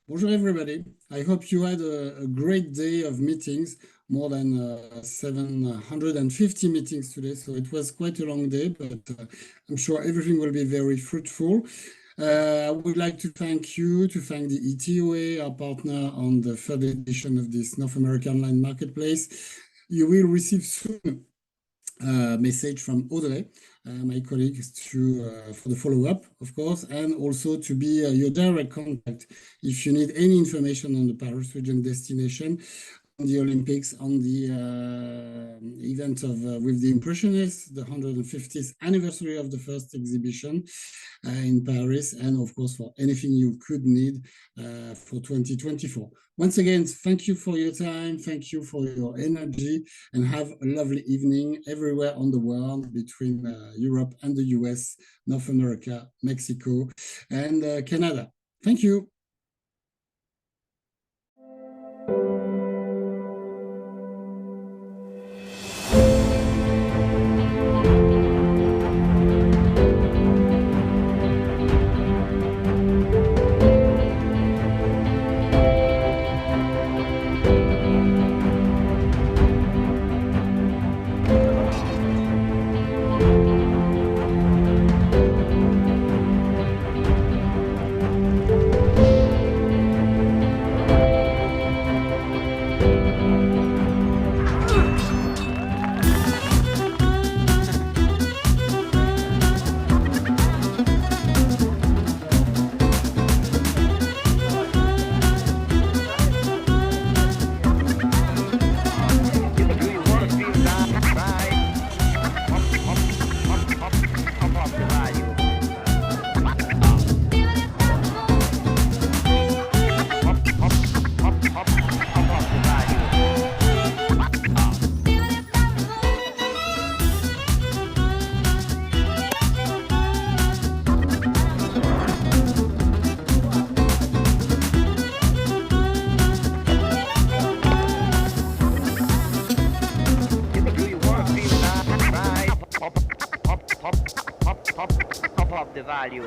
Bonjour, everybody. I hope you had a great day of meetings, more than 750 meetings today. So it was quite a long day, but I'm sure everything will be very fruitful. I would like to thank you, to thank the ETOA, our partner on the third edition of this North American Online Marketplace. You will receive soon a message from Audrey, my colleague, for the follow-up, of course, and also to be your direct contact if you need any information on the Paris region destination, on the Olympics, on the event of with the Impressionists, the 150th anniversary of the first exhibition in Paris, and of course for anything you could need for 2024. Once again, thank you for your time, thank you for your energy, and have a lovely evening everywhere on the world between Europe and the US, North America, Mexico, and Canada. Thank you. Up the value.